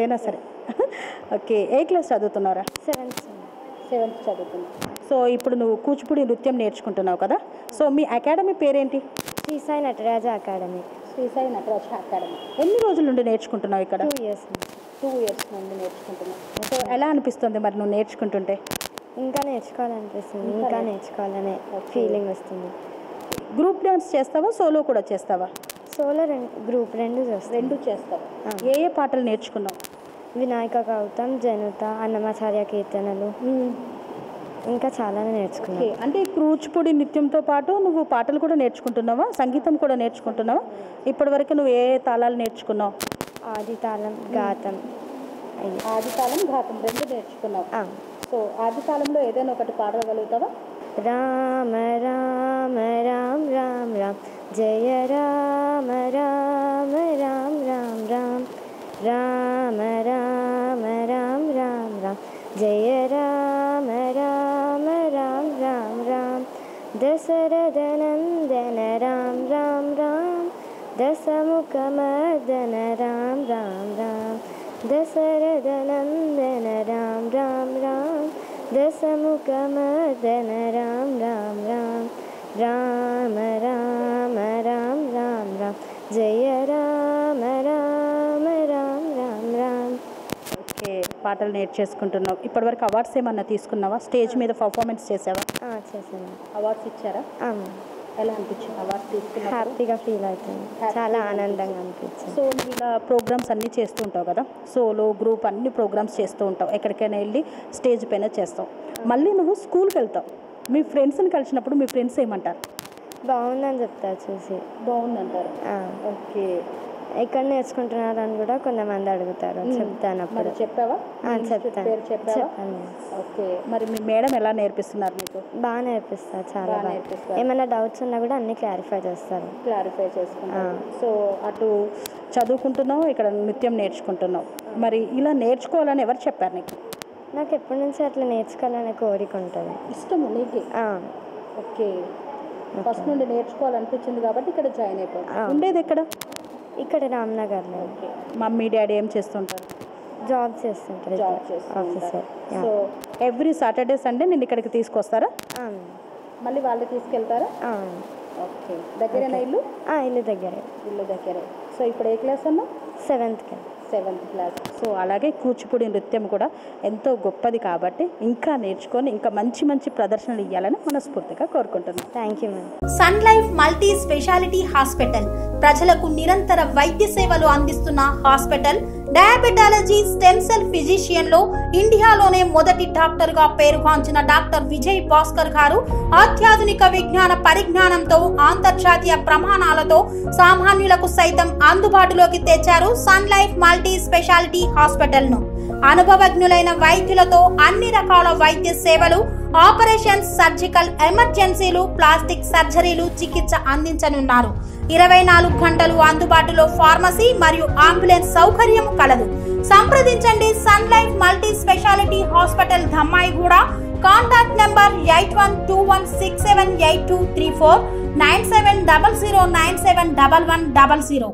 ఏదైనా సరే. ఓకే, ఏ క్లాస్ చదువుతున్నారా? సెవెంత్ చదువుతున్నా. సో ఇప్పుడు నువ్వు కూచిపూడి నృత్యం నేర్చుకుంటున్నావు కదా, సో మీ అకాడమీ పేరేంటి? శ్రీ సాయి నటరాజ అకాడమీ. శ్రీ సాయి నటరాజ అకాడమీ. ఎన్ని రోజుల నుండి నేర్చుకుంటున్నావు ఇక్కడ? 2 years. 2 years నుండి నేర్చుకుంటున్నావు. సో ఎలా అనిపిస్తుంది మరి నువ్వు నేర్చుకుంటుంటే? ఇంకా నేర్చుకోవాలనిపిస్తుంది, ఇంకా నేర్చుకోవాలనే ఫీలింగ్ వస్తుంది. గ్రూప్ డ్యాన్స్ చేస్తావా, సోలో కూడా చేస్తావా? సోలో గ్రూప్ రెండు చేస్తావా? ఏ ఏ పాటలు నేర్చుకున్నావు? వినాయక గౌతమ్, జనుత, అన్నమాచార్య కీర్తనలు, ఇంకా చాలానే నేర్చుకున్నాను. అంటే కూచిపూడి నృత్యంతో పాటు నువ్వు పాటలు కూడా నేర్చుకుంటున్నావా, సంగీతం కూడా నేర్చుకుంటున్నావా? ఇప్పటివరకు నువ్వు ఏ తాళాలు నేర్చుకున్నావు? ఆది తాళం, ఘాతం. ఆది తాళం, ఘాతం రెండు నేర్చుకున్నావు. సో ఆది తాళంలో ఏదైనా ఒకటి పాడగలుగుతావా? రామ రామ రామ రామ రామ జయ రామ రామ రామ రామ రామ రామ రామ రామ రామ రామ జయ రామ రామ రామ రామ రామ దశరథ నందన రామ రామ రామ దశముఖమర్దన రామ రామ రామ దశరథ నందన రామ రామ రామ దశముఖమర్దన రామ రామ రామ రామ రామ రామ రామ రామ జయ రామ రామ రామ రామ రామ. ఓకే, పాటలు నేర్చేసుకుంటున్నావు. ఇప్పటివరకు అవార్డ్స్ ఏమన్నా తీసుకున్నావా? స్టేజ్ మీద పర్ఫార్మెన్స్ చేసావా? చేశాను. అవార్డ్స్ ఇచ్చారా? ఎలా అనిపించింది అవార్డ్స్ తీసుకున్నా? హ్యాపీగా ఫీల్ అవుతుంది, చాలా ఆనందంగా అనిపించింది. సో నువ్వు ఇలా ప్రోగ్రామ్స్ అన్నీ చేస్తూ ఉంటావు కదా, సోలో గ్రూప్ అన్ని ప్రోగ్రామ్స్ చేస్తూ ఉంటావు, ఎక్కడికైనా వెళ్ళి స్టేజ్ పైన చేస్తావు. మళ్ళీ నువ్వు స్కూల్కి వెళ్తావు, మీ ఫ్రెండ్స్ని కలిసినప్పుడు మీ ఫ్రెండ్స్ ఏమంటారు? బాగుందని చెప్తారు, చూసి బాగుందంటారు. ఓకే, ఎక్కడ నేర్చుకుంటున్నారు అని కూడా కొంతమంది అడుగుతారు, చెప్తాను. అప్పుడు చెప్పావా? చెప్పాను. ఓకే, మరి మీ మేడం ఎలా నేర్పిస్తున్నారు మీకు? బాగా నేర్పిస్తారు, చాలా బాగా. ఏమైనా డౌట్స్ ఉన్నా కూడా అన్ని క్లారిఫై చేస్తారు. సో అటు చదువుకుంటున్నావు, ఇక్కడ నృత్యం నేర్చుకుంటున్నావు. మరి ఇలా నేర్చుకోవాలని ఎవరు చెప్పారు నీకు? నాకు ఎప్పటి నుంచి అట్లా నేర్చుకోవాలనే కోరిక ఉంటుంది, ఇష్టము నీకు. ఓకే, ఫస్ట్ నుండి నేర్చుకోవాలనిపించింది కాబట్టి ఇక్కడ జాయిన్ అయిపోయావు. ఉండేది ఎక్కడ? ఇక్కడ రామ్నగర్లో. మమ్మీ డాడీ ఏం చేస్తుంటారు? జాబ్ చేస్తుంటారు, officer. So every Saturday Sunday నేను ఇక్కడికి తీసుకొస్తారా? మళ్ళీ వాళ్ళు తీసుకెళ్తారా? ఓకే, దగ్గరేనా ఇల్లు? ఇల్లు దగ్గరే. సో ఇప్పుడు ఏ క్లాస్ అన్నా? Seventh class. సో అలాగే కూచిపూడి నృత్యం కూడా ఎంతో గొప్పది కాబట్టి ఇంకా నేర్చుకొని ఇంకా మంచి మంచి ప్రదర్శనలు ఇవ్వాలని మనస్ఫూర్తిగా కోరుకుంటున్నాను. Thank you ma'am. Sun Life multi speciality hospital ప్రజలకు నిరంతర వైద్య సేవలు అందిస్తున్న hospital. Diabetology, stem cell physician లో ఇండియాలోనే మొదటి డాక్టర్ గా పేరుగాంచిన డాక్టర్ విజయ్ భాస్కర్ గారు అత్యాధునిక విజ్ఞాన పరిజ్ఞానంతో అంతర్జాతీయ ప్రమాణాలతో సామాన్యులకు సైతం అందుబాటులోకి తెచ్చారు Sun Life multi speciality hospital ను. అనుభవజ్ఞులైన వైద్యులతో అన్ని రకాల వైద్య సేవలు, ఆపరేషన్స్, సర్జికల్ ఎమర్జెన్సీలు, ప్లాస్టిక్ సర్జరీలు, చికిత్స అందించనున్నారు. 24 గంటలు అందుబాటులో ఫార్మసీ మరియు అంబులెన్స్ సౌకర్యం కలదు. సంప్రదించండి Sun Life multi speciality hospital, Dhammaiguda. Contact number 8121678234, 9700971100.